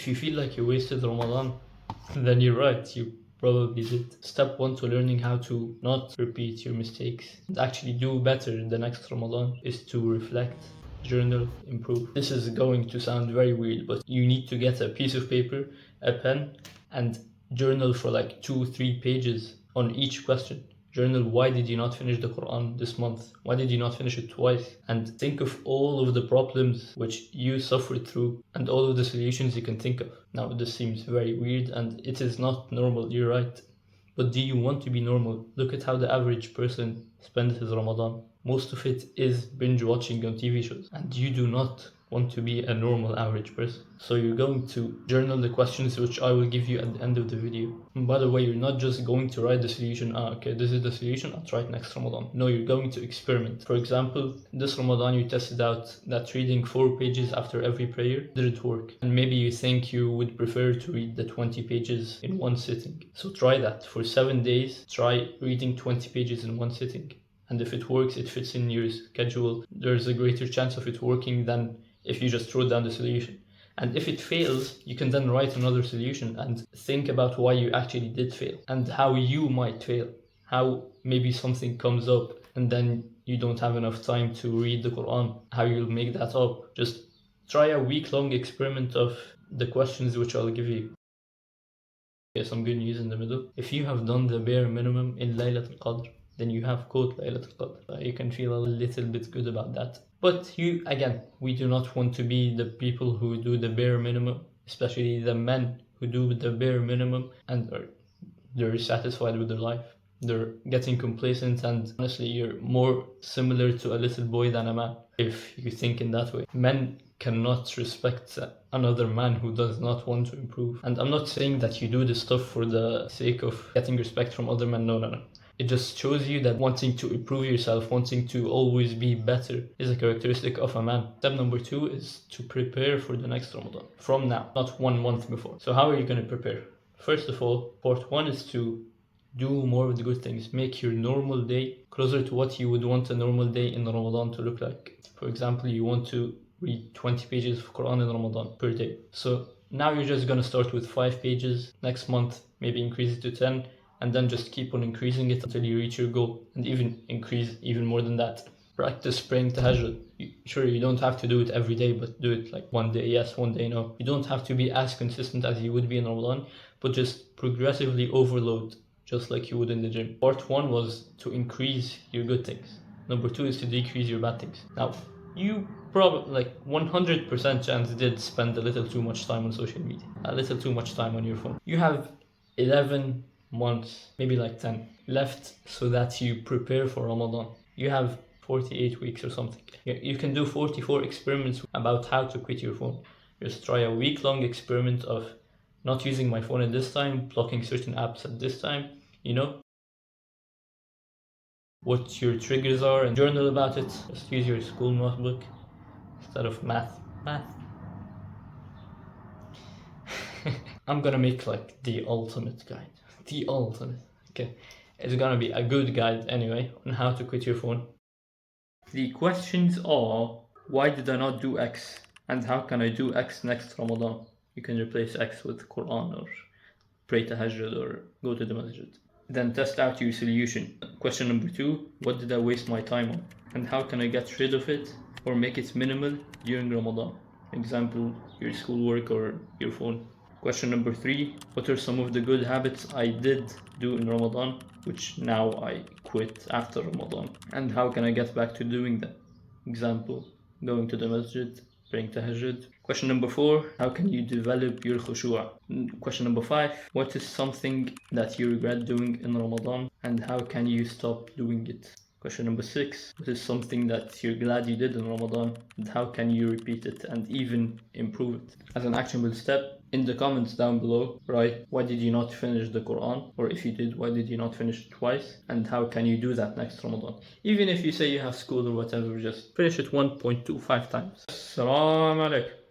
If you feel like you wasted Ramadan, then you're right, you probably did. Step 1 to learning how to not repeat your mistakes and actually do better the next Ramadan is to reflect, journal, improve. This is going to sound very weird, but you need to get a piece of paper, a pen, and journal for like 2-3 pages on each question. Journal, why did you not finish the Quran this month? Why did you not finish it twice? And think of all of the problems which you suffered through and all of the solutions you can think of. Now, this seems very weird and it is not normal, you're right. But do you want to be normal? Look at how the average person spends his Ramadan. Most of it is binge watching on TV shows. And you do not want to be a normal average person. So you're going to journal the questions which I will give you at the end of the video. And by the way, you're not just going to write the solution, okay, this is the solution, I'll try it next Ramadan. No, you're going to experiment. For example, this Ramadan you tested out that reading 4 pages after every prayer didn't work. And maybe you think you would prefer to read the 20 pages in one sitting. So try that. For 7 days, try reading 20 pages in one sitting. And if it works, it fits in your schedule, there's a greater chance of it working than if you just wrote down the solution. And if it fails, you can then write another solution and think about why you actually did fail and how you might fail. How maybe something comes up and then you don't have enough time to read the Quran. How you'll make that up. Just try a week-long experiment of the questions which I'll give you. Okay, some good news in the middle. If you have done the bare minimum in Laylatul Qadr, then you have caught Laylatul Qadr. You can feel a little bit good about that. But we do not want to be the people who do the bare minimum, especially the men who do the bare minimum and they're satisfied with their life. They're getting complacent, and honestly, you're more similar to a little boy than a man if you think in that way. Men cannot respect another man who does not want to improve. And I'm not saying that you do this stuff for the sake of getting respect from other men. No. It just shows you that wanting to improve yourself, wanting to always be better is a characteristic of a man. Step number 2 is to prepare for the next Ramadan. From now, not 1 month before. So how are you going to prepare? First of all, part 1 is to do more of the good things. Make your normal day closer to what you would want a normal day in Ramadan to look like. For example, you want to read 20 pages of Quran in Ramadan per day. So now you're just going to start with 5 pages. Next month, maybe increase it to 10. And then just keep on increasing it until you reach your goal, and even increase even more than that. Practice praying tahajjud. Sure, you don't have to do it every day, but do it like one day yes, one day no. You don't have to be as consistent as you would be in Ramadan, but just progressively overload, just like you would in the gym. Part 1 was to increase your good things. Number 2 is to decrease your bad things. Now, you probably 100% chance did spend a little too much time on social media, a little too much time on your phone. You have 11 months, maybe 10 left so that you prepare for Ramadan. You have 48 weeks or something. You can do 44 experiments about how to quit your phone. Just try a week-long experiment of not using my phone at this time, blocking certain apps at this time, what your triggers are, and journal about it. Just use your school notebook instead of math. I'm gonna make the ultimate guide. The ultimate. Okay, it's gonna be a good guide anyway on how to quit your phone. The questions are: why did I not do X? And how can I do X next Ramadan? You can replace X with Quran or pray tahajjud or go to the masjid. Then test out your solution. Question number 2: what did I waste my time on? And how can I get rid of it or make it minimal during Ramadan? Example, your schoolwork or your phone. Question number 3: what are some of the good habits I did do in Ramadan, which now I quit after Ramadan? And how can I get back to doing them? Example, going to the masjid, praying tahajjud. Question number 4: how can you develop your khushu'? Question number 5: what is something that you regret doing in Ramadan, and how can you stop doing it? Question number 6: what is something that you're glad you did in Ramadan, and how can you repeat it and even improve it? As an actionable step, in the comments down below, write why did you not finish the Quran, or if you did, why did you not finish it twice, and how can you do that next Ramadan? Even if you say you have school or whatever, just finish it 1.25 times. Assalamu alaikum.